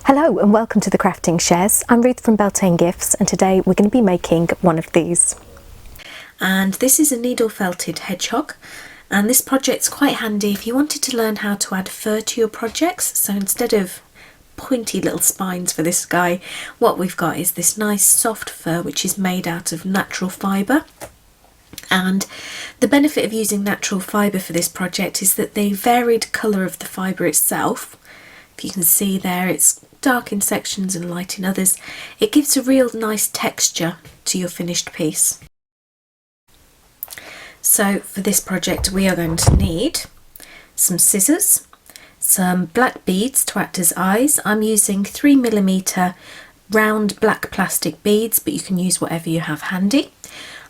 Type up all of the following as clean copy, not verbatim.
Hello and welcome to the Crafting Shares. I'm Ruth from Beltane Gifts and today we're going to be making one of these. And this is a needle felted hedgehog, and this project's quite handy if you wanted to learn how to add fur to your projects. So instead of pointy little spines for this guy, what we've got is this nice soft fur which is made out of natural fibre. And the benefit of using natural fibre for this project is that the varied colour of the fibre itself, if you can see there, it's dark in sections and light in others. It gives a real nice texture to your finished piece. So for this project we are going to need some scissors, some black beads to act as eyes. I'm using 3mm round black plastic beads, but you can use whatever you have handy.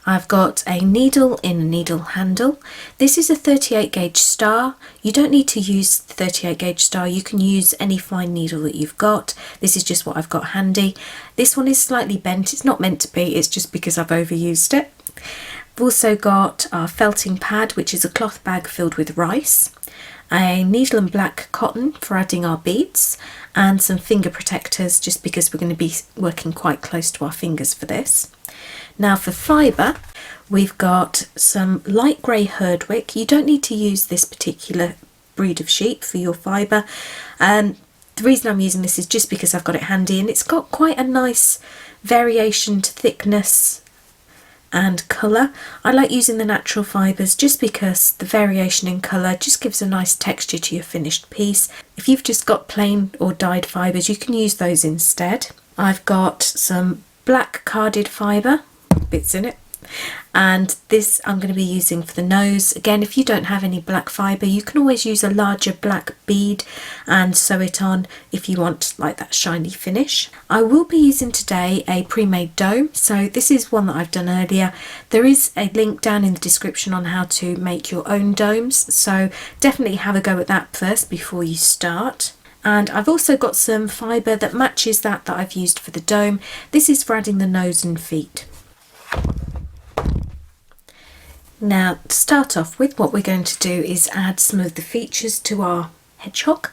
I've got a needle in a needle handle. This is a 38 gauge star. You don't need to use the 38 gauge star, you can use any fine needle that you've got. This is just what I've got handy. This one is slightly bent, it's not meant to be, it's just because I've overused it. I've also got our felting pad, which is a cloth bag filled with rice, a needle and black cotton for adding our beads, and some finger protectors just because we're going to be working quite close to our fingers for this. Now for fibre, we've got some light grey herdwick. You don't need to use this particular breed of sheep for your fibre. The reason I'm using this is just because I've got it handy, and it's got quite a nice variation to thickness and colour. I like using the natural fibres just because the variation in colour just gives a nice texture to your finished piece. If you've just got plain or dyed fibres, you can use those instead. I've got some black carded fibre, bits in it, and this I'm going to be using for the nose. Again, if you don't have any black fibre, you can always use a larger black bead and sew it on if you want like that shiny finish. I will be using today a pre-made dome, so this is one that I've done earlier. There is a link down in the description on how to make your own domes, so definitely have a go at that first before you start. And I've also got some fibre that matches that I've used for the dome. This is for adding the nose and feet. Now to start off with, what we're going to do is add some of the features to our hedgehog.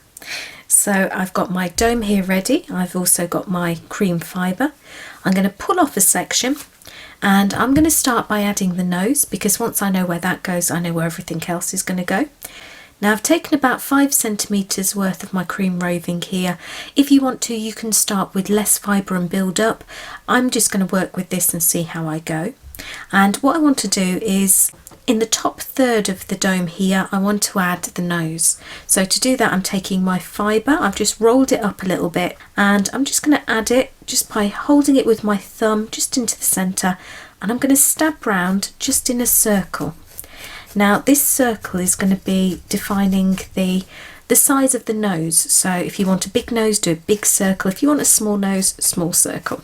So I've got my dome here ready. I've also got my cream fibre. I'm going to pull off a section and I'm going to start by adding the nose, because once I know where that goes, I know where everything else is going to go. Now I've taken about 5 centimetres worth of my cream roving here. If you want to, you can start with less fibre and build up. I'm just going to work with this and see how I go. And what I want to do is, in the top third of the dome here, I want to add the nose. So to do that, I'm taking my fibre, I've just rolled it up a little bit, and I'm just going to add it just by holding it with my thumb just into the centre, and I'm going to stab round just in a circle. Now this circle is going to be defining the size of the nose. So if you want a big nose, do a big circle. If you want a small nose, small circle.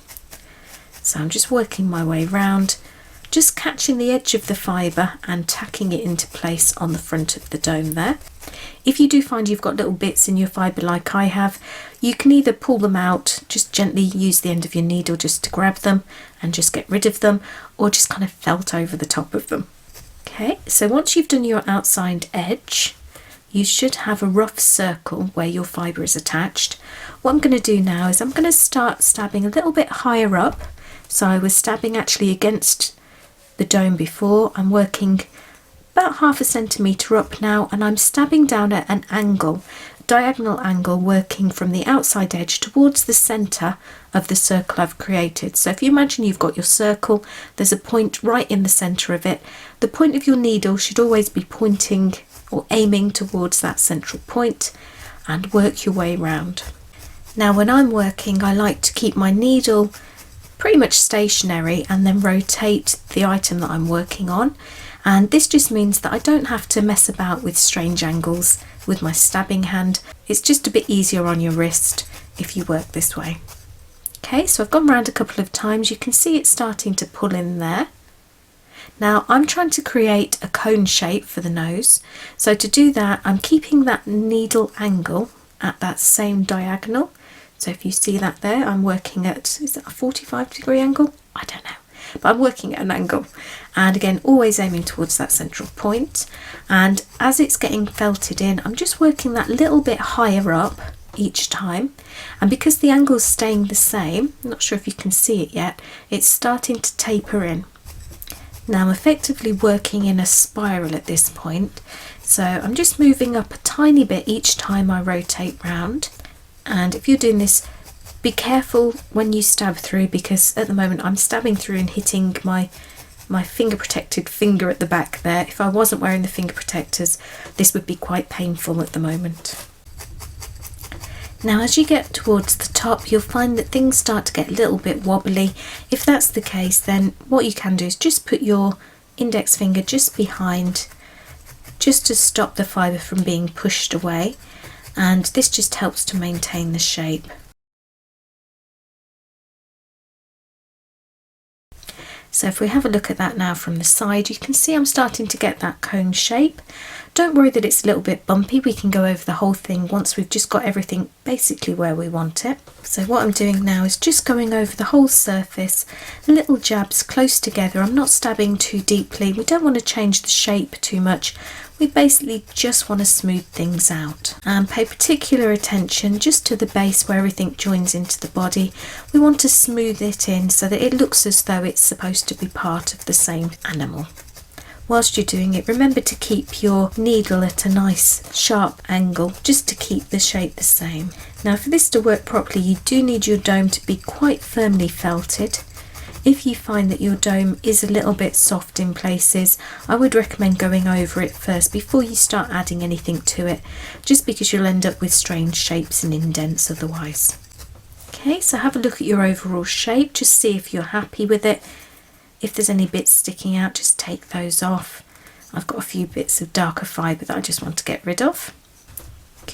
So I'm just working my way round, just catching the edge of the fibre and tacking it into place on the front of the dome there. If you do find you've got little bits in your fibre like I have, you can either pull them out, just gently use the end of your needle just to grab them and just get rid of them, or just kind of felt over the top of them. Okay, so once you've done your outside edge, you should have a rough circle where your fibre is attached. What I'm going to do now is I'm going to start stabbing a little bit higher up. So I was stabbing actually against the dome before. I'm working about 1/2 centimetre up now, and I'm stabbing down at an angle, diagonal angle, working from the outside edge towards the centre of the circle I've created. So if you imagine you've got your circle, there's a point right in the centre of it. The point of your needle should always be pointing or aiming towards that central point, and work your way round. Now when I'm working, I like to keep my needle pretty much stationary and then rotate the item that I'm working on, and this just means that I don't have to mess about with strange angles with my stabbing hand. It's just a bit easier on your wrist if you work this way. Okay, so I've gone round a couple of times. You can see it starting to pull in there. Now I'm trying to create a cone shape for the nose, so to do that I'm keeping that needle angle at that same diagonal. So if you see that there, I'm working at, is that a 45-degree angle? I don't know, but I'm working at an angle, and again always aiming towards that central point. And as it's getting felted in, I'm just working that little bit higher up each time, and because the angle's staying the same, I'm not sure if you can see it yet, it's starting to taper in. Now I'm effectively working in a spiral at this point, so I'm just moving up a tiny bit each time I rotate round. And if you're doing this, be careful when you stab through, because at the moment I'm stabbing through and hitting my finger protected finger at the back there. If I wasn't wearing the finger protectors, this would be quite painful at the moment. Now as you get towards the top, you'll find that things start to get a little bit wobbly. If that's the case, then what you can do is just put your index finger just behind, just to stop the fibre from being pushed away, and this just helps to maintain the shape. So if we have a look at that now from the side, you can see I'm starting to get that cone shape. Don't worry that it's a little bit bumpy, we can go over the whole thing once we've just got everything basically where we want it. So what I'm doing now is just going over the whole surface, little jabs close together. I'm not stabbing too deeply, we don't want to change the shape too much. We basically just want to smooth things out, and pay particular attention just to the base where everything joins into the body. We want to smooth it in so that it looks as though it's supposed to be part of the same animal. Whilst you're doing it, remember to keep your needle at a nice sharp angle just to keep the shape the same. Now for this to work properly, you do need your dome to be quite firmly felted. If you find that your dome is a little bit soft in places, I would recommend going over it first before you start adding anything to it, just because you'll end up with strange shapes and indents otherwise. Okay, so have a look at your overall shape, just see if you're happy with it. If there's any bits sticking out, just take those off. I've got a few bits of darker fibre that I just want to get rid of.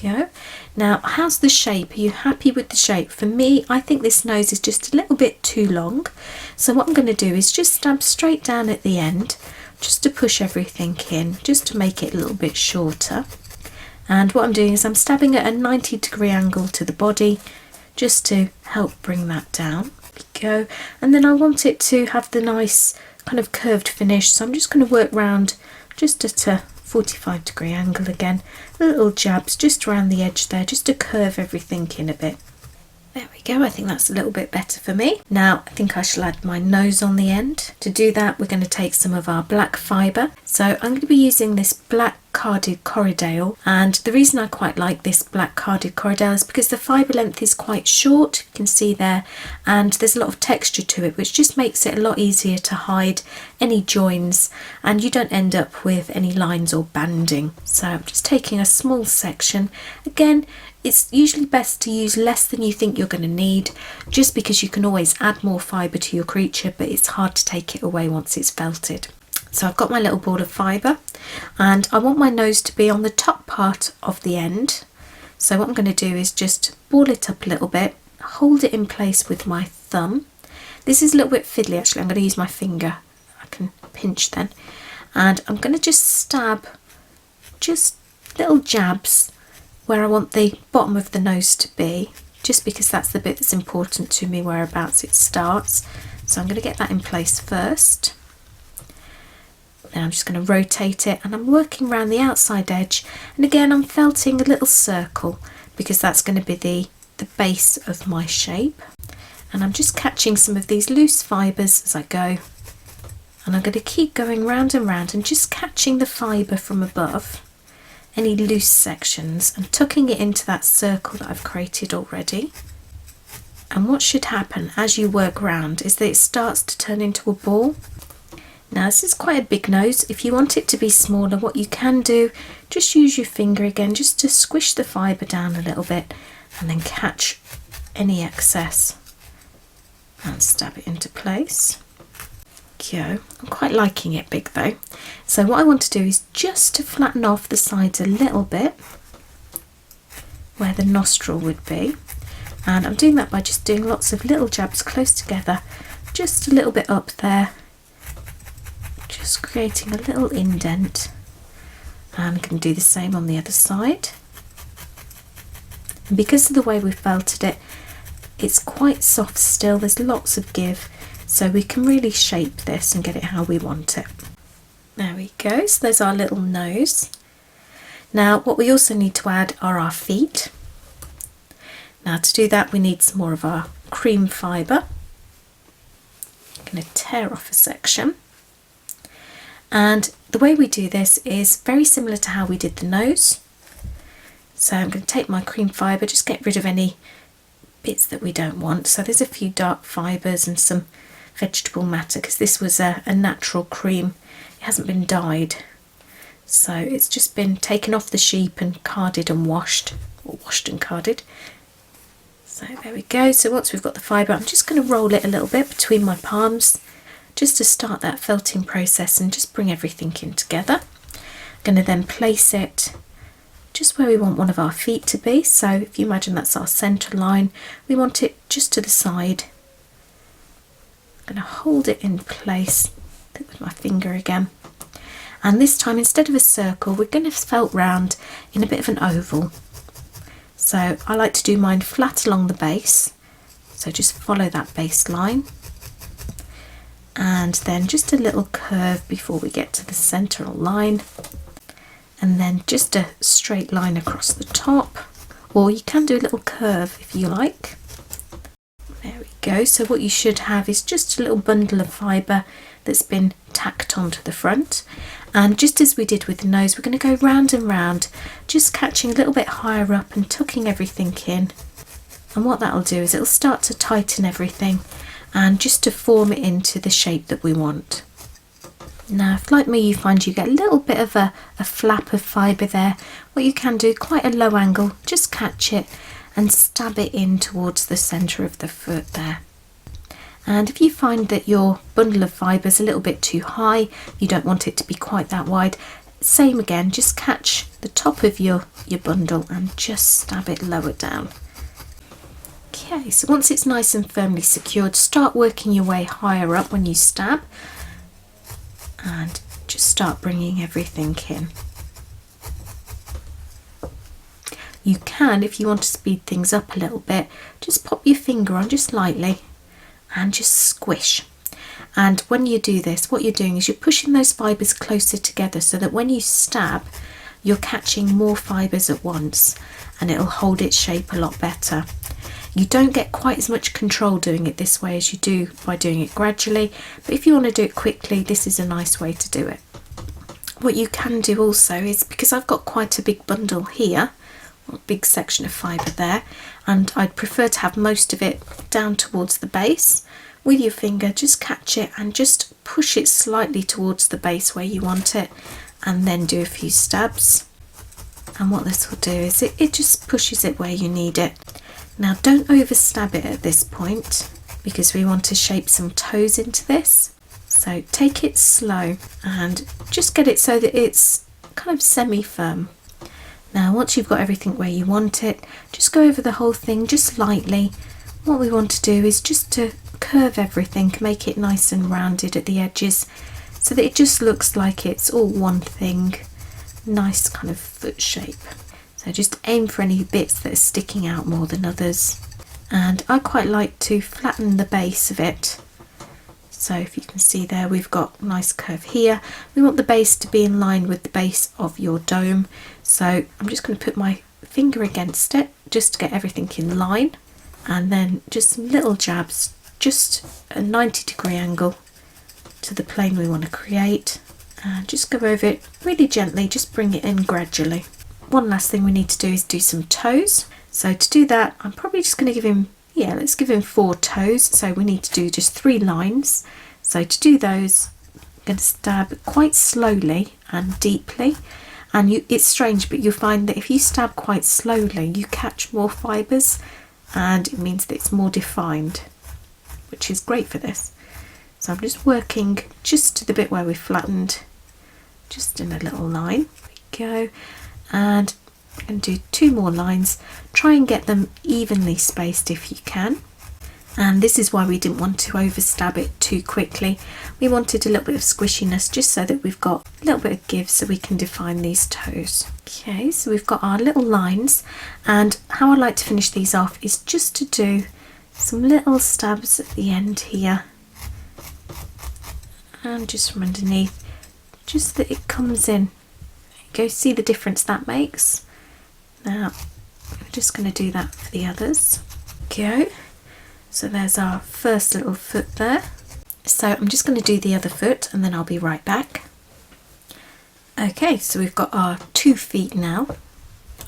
Go. Now, how's the shape? Are you happy with the shape? For me, I think this nose is just a little bit too long. So what I'm going to do is just stab straight down at the end, just to push everything in, just to make it a little bit shorter. And what I'm doing is I'm stabbing at a 90-degree angle to the body, just to help bring that down. Go. And then I want it to have the nice kind of curved finish, so I'm just going to work round just at a 45-degree angle again, little jabs just around the edge there, just to curve everything in a bit. There we go, I think that's a little bit better for me. Now I think I shall add my nose on the end. To do that, we're going to take some of our black fibre. So I'm going to be using this black carded corridale, and the reason I quite like this black carded corridale is because the fibre length is quite short, you can see there, and there's a lot of texture to it, which just makes it a lot easier to hide any joins, and you don't end up with any lines or banding. So I'm just taking a small section. Again, it's usually best to use less than you think you're going to need, just because you can always add more fibre to your creature, but it's hard to take it away once it's felted. So I've got my little ball of fibre, and I want my nose to be on the top part of the end. So what I'm going to do is just ball it up a little bit, hold it in place with my thumb. This is a little bit fiddly actually, I'm going to use my finger, I can pinch then, and I'm going to just stab just little jabs where I want the bottom of the nose to be, just because that's the bit that's important to me, whereabouts it starts. So I'm going to get that in place first. Then I'm just going to rotate it, and I'm working around the outside edge, and again I'm felting a little circle because that's going to be the base of my shape. And I'm just catching some of these loose fibres as I go, and I'm going to keep going round and round and just catching the fibre from above, any loose sections, and tucking it into that circle that I've created already. And what should happen as you work round is that it starts to turn into a ball. Now this is quite a big nose. If you want it to be smaller, what you can do, just use your finger again just to squish the fibre down a little bit, and then catch any excess and stab it into place. Go. I'm quite liking it big though. So what I want to do is just to flatten off the sides a little bit where the nostril would be, and I'm doing that by just doing lots of little jabs close together, just a little bit up there, just creating a little indent. And I'm going to do the same on the other side. And because of the way we felted it, it's quite soft still, there's lots of give, so we can really shape this and get it how we want it. There we go, so there's our little nose. Now what we also need to add are our feet. Now to do that we need some more of our cream fibre. I'm going to tear off a section, and the way we do this is very similar to how we did the nose. So I'm going to take my cream fibre, just get rid of any bits that we don't want. So there's a few dark fibres and some vegetable matter, because this was a natural cream, it hasn't been dyed. So it's just been taken off the sheep and carded and washed, or washed and carded. So there we go. So once we've got the fibre, I'm just going to roll it a little bit between my palms, just to start that felting process and just bring everything in together. I'm going to then place it just where we want one of our feet to be. So if you imagine that's our centre line, we want it just to the side. I'm going to hold it in place with my finger again. And this time, instead of a circle, we're going to felt round in a bit of an oval. So I like to do mine flat along the base. So just follow that base line. And then just a little curve before we get to the central line. And then just a straight line across the top. Or you can do a little curve if you like. There we go. So what you should have is just a little bundle of fibre that's been tacked onto the front. And just as we did with the nose, we're going to go round and round, just catching a little bit higher up and tucking everything in. And what that'll do is it'll start to tighten everything and just to form it into the shape that we want. Now, if like me you find you get a little bit of a flap of fibre there, what you can do, quite a low angle, just catch it and stab it in towards the centre of the foot there. And if you find that your bundle of fibre is a little bit too high, you don't want it to be quite that wide, same again, just catch the top of your bundle and just stab it lower down. Okay, so once it's nice and firmly secured, start working your way higher up when you stab and just start bringing everything in. You can, if you want to speed things up a little bit, just pop your finger on just lightly and just squish. And when you do this, what you're doing is you're pushing those fibres closer together so that when you stab, you're catching more fibres at once and it'll hold its shape a lot better. You don't get quite as much control doing it this way as you do by doing it gradually, but if you want to do it quickly, this is a nice way to do it. What you can do also is, because I've got quite a big bundle here, a big section of fibre there, and I'd prefer to have most of it down towards the base, with your finger just catch it and just push it slightly towards the base where you want it, and then do a few stabs. And what this will do is it just pushes it where you need it. Now don't over stab it at this point, because we want to shape some toes into this. So take it slow and just get it so that it's kind of semi-firm. Now once you've got everything where you want it, just go over the whole thing just lightly. What we want to do is just to curve everything, make it nice and rounded at the edges so that it just looks like it's all one thing. Nice kind of foot shape. So just aim for any bits that are sticking out more than others. And I quite like to flatten the base of it. So if you can see there, we've got a nice curve here. We want the base to be in line with the base of your dome. So I'm just going to put my finger against it just to get everything in line. And then just some little jabs, just a 90-degree angle to the plane we want to create. And just go over it really gently, just bring it in gradually. One last thing we need to do is do some toes. So to do that, I'm probably just going to give him, let's give him 4 toes. So we need to do just 3 lines. So to do those, I'm going to stab quite slowly and deeply. And it's strange, but you'll find that if you stab quite slowly, you catch more fibres and it means that it's more defined, which is great for this. So I'm just working just to the bit where we flattened, just in a little line. There we go. And I'm going to do 2 more lines. Try and get them evenly spaced if you can. And this is why we didn't want to overstab it too quickly. We wanted a little bit of squishiness just so that we've got a little bit of give so we can define these toes. Okay, so we've got our little lines, and how I like to finish these off is just to do some little stabs at the end here. And just from underneath, just that it comes in. There you go, see the difference that makes? Now, just going to do that for the others. Go. So there's our first little foot there. So I'm just going to do the other foot and then I'll be right back. Okay, so we've got our 2 feet now.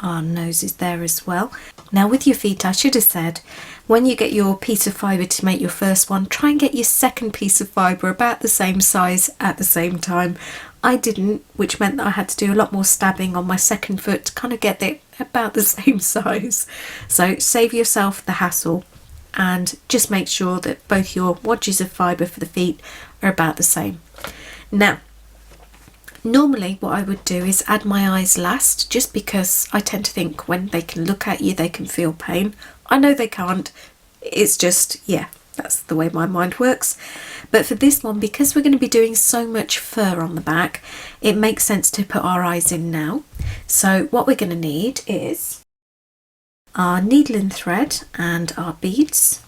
Our nose is there as well. Now with your feet, I should have said, when you get your piece of fibre to make your first one, try and get your second piece of fibre about the same size at the same time. I didn't, which meant that I had to do a lot more stabbing on my second foot to kind of get it about the same size. So save yourself the hassle and just make sure that both your wadges of fibre for the feet are about the same. Now, normally what I would do is add my eyes last, just because I tend to think when they can look at you they can feel pain. I know they can't, it's just, yeah, that's the way my mind works. But for this one, because we're going to be doing so much fur on the back, it makes sense to put our eyes in now. So what we're going to need is our needle and thread and our beads.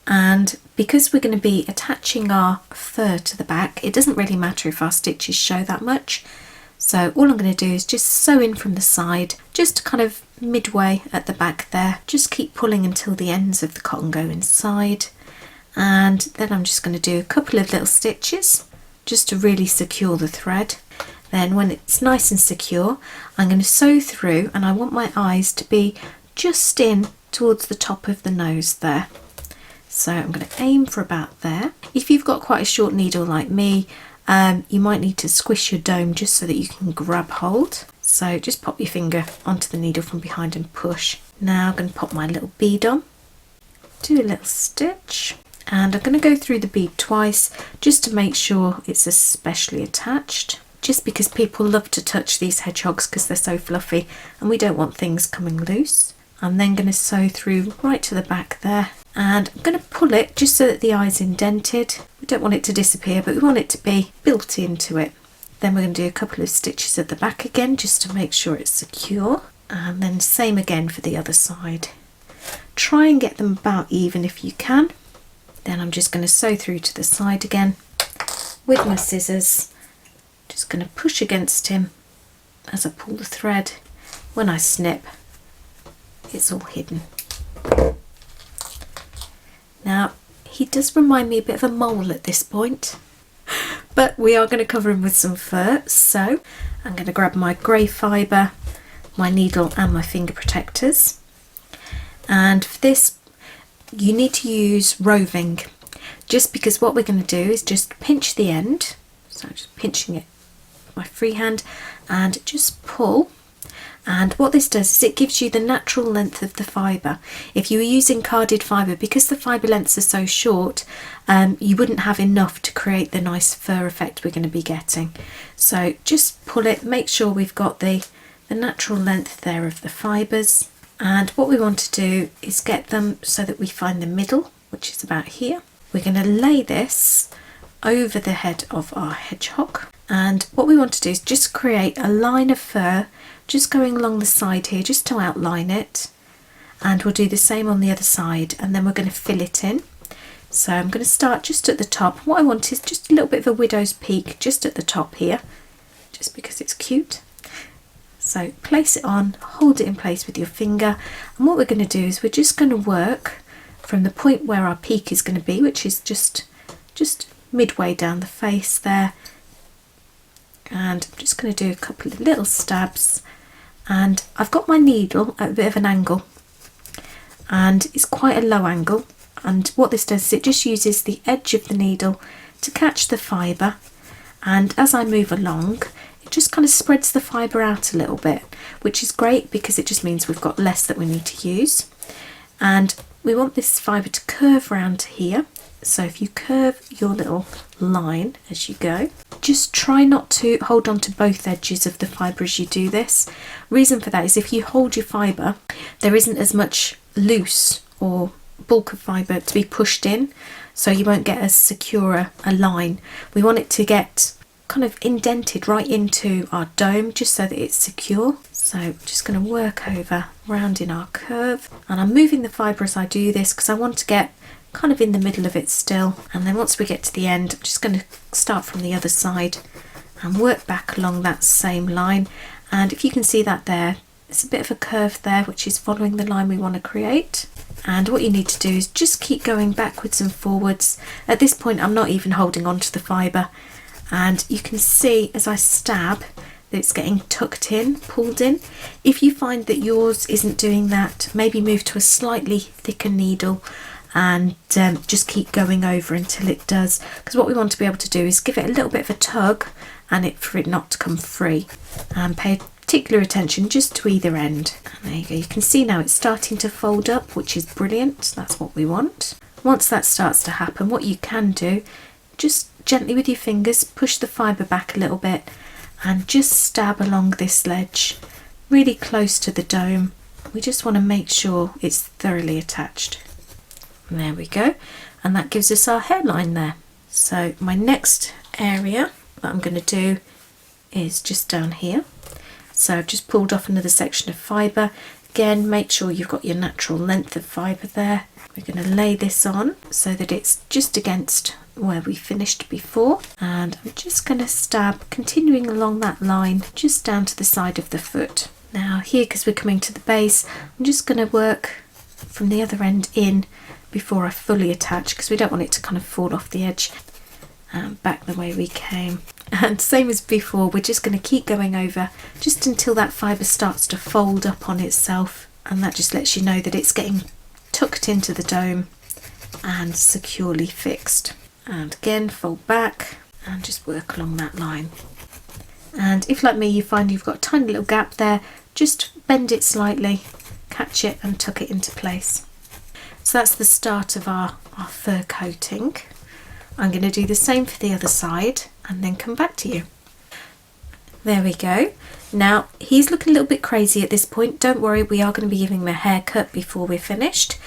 And because we're going to be attaching our fur to the back, it doesn't really matter if our stitches show that much. So all I'm going to do is just sew in from the side, just kind of midway at the back there. Just keep pulling until the ends of the cotton go inside. And then I'm just going to do a couple of little stitches just to really secure the thread. Then when it's nice and secure, I'm going to sew through, and I want my eyes to be just in towards the top of the nose there. So I'm going to aim for about there. If you've got quite a short needle like me, you might need to squish your dome just so that you can grab hold. So just pop your finger onto the needle from behind and push. Now I'm going to pop my little bead on, do a little stitch, and I'm going to go through the bead twice just to make sure it's especially attached. Just because people love to touch these hedgehogs because they're so fluffy and we don't want things coming loose. I'm then going to sew through right to the back there, and I'm going to pull it just so that the eye's indented. We don't want it to disappear, but we want it to be built into it. Then we're going to do a couple of stitches at the back again just to make sure it's secure, and then same again for the other side. Try and get them about even if you can. Then I'm just going to sew through to the side again with my scissors. Just going to push against him as I pull the thread. When I snip, it's all hidden. Now, he does remind me a bit of a mole at this point, but we are going to cover him with some fur. So I'm going to grab my grey fibre, my needle and my finger protectors. And for this, you need to use roving, just because what we're going to do is just pinch the end. So I'm just pinching it with my free hand and just pull. And what this does is it gives you the natural length of the fibre. If you were using carded fibre, because the fibre lengths are so short, you wouldn't have enough to create the nice fur effect we're going to be getting. So just pull it, make sure we've got the natural length there of the fibres. And what we want to do is get them so that we find the middle, which is about here. We're going to lay this over the head of our hedgehog. And what we want to do is just create a line of fur just going along the side here, just to outline it. And we'll do the same on the other side, and then we're going to fill it in. So I'm going to start just at the top. What I want is just a little bit of a widow's peak just at the top here, just because it's cute. So place it on, hold it in place with your finger, and what we're going to do is we're just going to work from the point where our peak is going to be, which is just midway down the face there. And I'm just going to do a couple of little stabs, and I've got my needle at a bit of an angle, and it's quite a low angle, and what this does is it just uses the edge of the needle to catch the fibre, and as I move along it just kind of spreads the fibre out a little bit, which is great because it just means we've got less that we need to use. And we want this fibre to curve round to here. So if you curve your little line as you go, just try not to hold on to both edges of the fibre as you do this. Reason for that is if you hold your fibre, there isn't as much loose or bulk of fibre to be pushed in, so you won't get as secure a line. We want it to get kind of indented right into our dome just so that it's secure. So I'm just going to work over rounding our curve, and I'm moving the fibre as I do this because I want to get kind of in the middle of it still. And then once we get to the end, I'm just going to start from the other side and work back along that same line. And if you can see that there, There's a bit of a curve there, which is following the line we want to create. And what you need to do is just keep going backwards and forwards. At this point, I'm not even holding on to the fibre. And you can see as I stab that it's getting tucked in, pulled in. If you find that yours isn't doing that, maybe move to a slightly thicker needle and just keep going over until it does. Because what we want to be able to do is give it a little bit of a tug and for it not to come free. And pay particular attention just to either end. And there you go, you can see now it's starting to fold up, which is brilliant. That's what we want. Once that starts to happen, what you can do, just gently with your fingers push the fibre back a little bit and just stab along this ledge really close to the dome. We just want to make sure it's thoroughly attached. And there we go, and that gives us our hairline there. So my next area that I'm going to do is just down here. So I've just pulled off another section of fibre. Again, make sure you've got your natural length of fibre there. We're going to lay this on so that it's just against where we finished before. And I'm just going to stab, continuing along that line, just down to the side of the foot. Now here, because we're coming to the base, I'm just going to work from the other end in before I fully attach, because we don't want it to kind of fall off the edge. And back the way we came. And same as before, we're just going to keep going over just until that fibre starts to fold up on itself, and that just lets you know that it's getting tucked into the dome and securely fixed. And again, fold back and just work along that line. And if, like me, you find you've got a tiny little gap there, just bend it slightly, catch it and tuck it into place. So that's the start of our fur coating. I'm going to do the same for the other side and then come back to you. There we go. Now he's looking a little bit crazy at this point. Don't worry, we are going to be giving him a haircut before we're finished.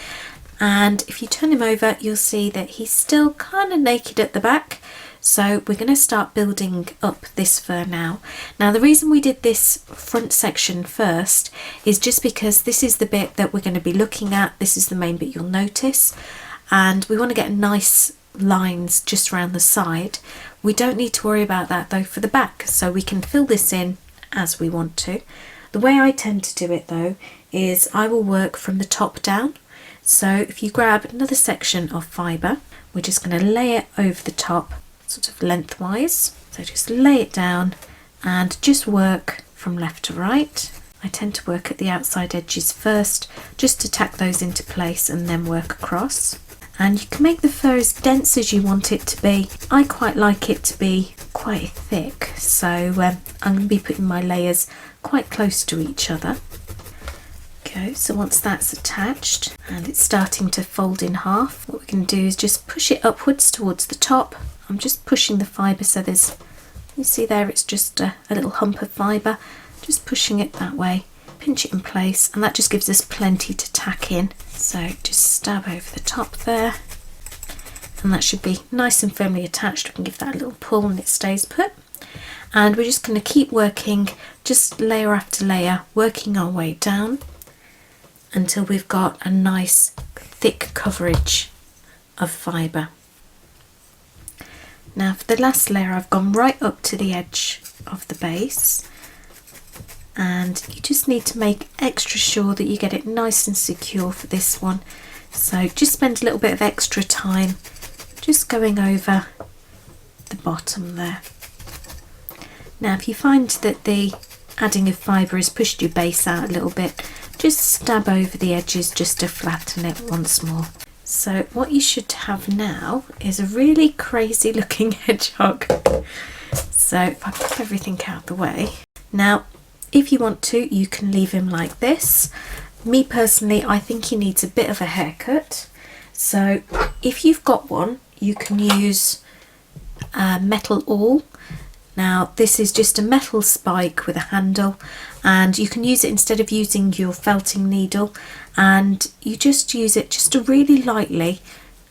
And if you turn him over, you'll see that he's still kind of naked at the back. So we're going to start building up this fur now. Now the reason we did this front section first is just because this is the bit that we're going to be looking at. This is the main bit you'll notice. And we want to get nice lines just around the side. We don't need to worry about that though for the back, so we can fill this in as we want to. The way I tend to do it though is I will work from the top down. So if you grab another section of fibre, we're just going to lay it over the top sort of lengthwise. So just lay it down and just work from left to right. I tend to work at the outside edges first, just to tack those into place and then work across. And you can make the fur as dense as you want it to be. I quite like it to be quite thick, so I'm going to be putting my layers quite close to each other. Okay, so once that's attached and it's starting to fold in half, what we can do is just push it upwards towards the top. I'm just pushing the fibre so there's, you see there, it's just a little hump of fibre. Just pushing it that way, pinch it in place, and that just gives us plenty to tack in. So just stab over the top there, and that should be nice and firmly attached. We can give that a little pull and it stays put. And we're just going to keep working, just layer after layer, working our way down until we've got a nice thick coverage of fibre. Now for the last layer, I've gone right up to the edge of the base, and you just need to make extra sure that you get it nice and secure for this one. So just spend a little bit of extra time just going over the bottom there. Now if you find that the adding of fibre has pushed your base out a little bit, just stab over the edges just to flatten it once more. So what you should have now is a really crazy looking hedgehog. So if I pop everything out the way. Now if you want to, you can leave him like this. Me personally, I think he needs a bit of a haircut. So if you've got one, you can use metal awl. Now this is just a metal spike with a handle, and you can use it instead of using your felting needle, and you just use it just to really lightly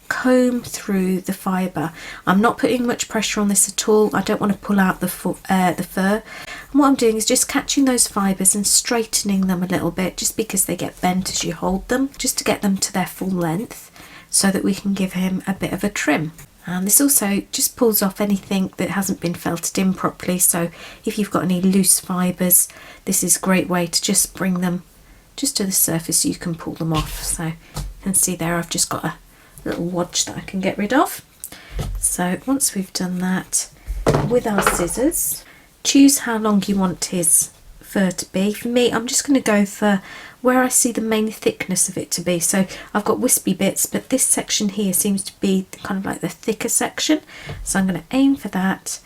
comb through the fibre. I'm not putting much pressure on this at all. I don't want to pull out the fur. And what I'm doing is just catching those fibres and straightening them a little bit, just because they get bent as you hold them, just to get them to their full length so that we can give him a bit of a trim. And this also just pulls off anything that hasn't been felted in properly, so if you've got any loose fibres, this is a great way to just bring them just to the surface so you can pull them off. So you can see there I've just got a little wodge that I can get rid of. So once we've done that, with our scissors, choose how long you want his fur to be. For me, I'm just going to go for where I see the main thickness of it to be. So I've got wispy bits, but this section here seems to be kind of like the thicker section. So I'm going to aim for that,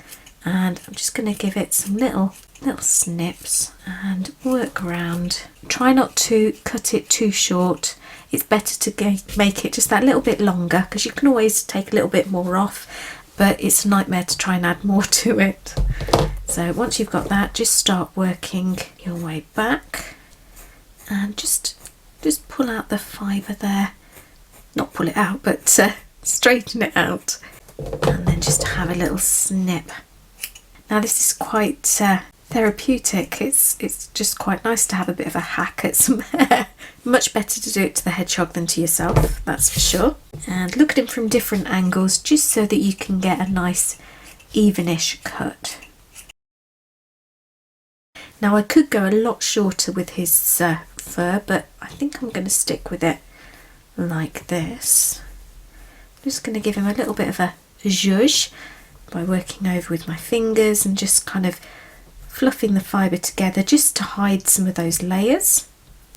and I'm just going to give it some little snips and work around. Try not to cut it too short. It's better to make it just that little bit longer, because you can always take a little bit more off, but it's a nightmare to try and add more to it. So once you've got that, just start working your way back and just pull out the fibre there. Not pull it out, but straighten it out, and then just have a little snip. Now this is quite therapeutic. It's just quite nice to have a bit of a hack at some hair. Much better to do it to the hedgehog than to yourself, that's for sure. And look at him from different angles, just so that you can get a nice evenish cut. Now I could go a lot shorter with his fur, but I think I'm going to stick with it like this. I'm just going to give him a little bit of a zhuzh by working over with my fingers and just kind of fluffing the fibre together just to hide some of those layers.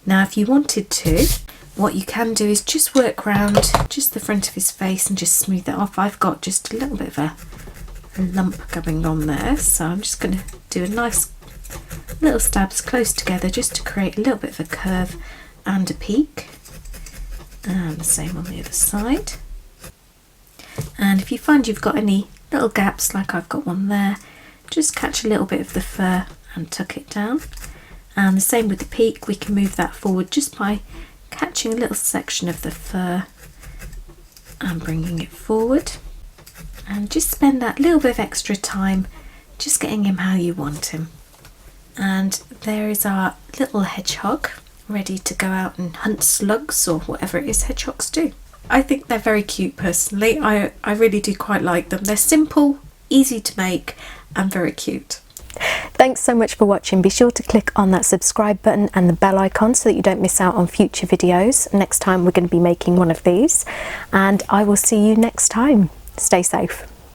Now if you wanted to, what you can do is just work around just the front of his face and just smooth it off. I've got just a little bit of a lump going on there, so I'm just going to do a nice little stabs close together just to create a little bit of a curve and a peak, and the same on the other side. And if you find you've got any little gaps, like I've got one there, just catch a little bit of the fur and tuck it down. And the same with the peak, we can move that forward just by catching a little section of the fur and bringing it forward, and just spend that little bit of extra time just getting him how you want him. And there is our little hedgehog, ready to go out and hunt slugs or whatever it is hedgehogs do. I think they're very cute personally. I really do quite like them. They're simple, easy to make, and very cute. Thanks so much for watching. Be sure to click on that subscribe button and the bell icon so that you don't miss out on future videos. Next time we're going to be making one of these, and I will see you next time. Stay safe.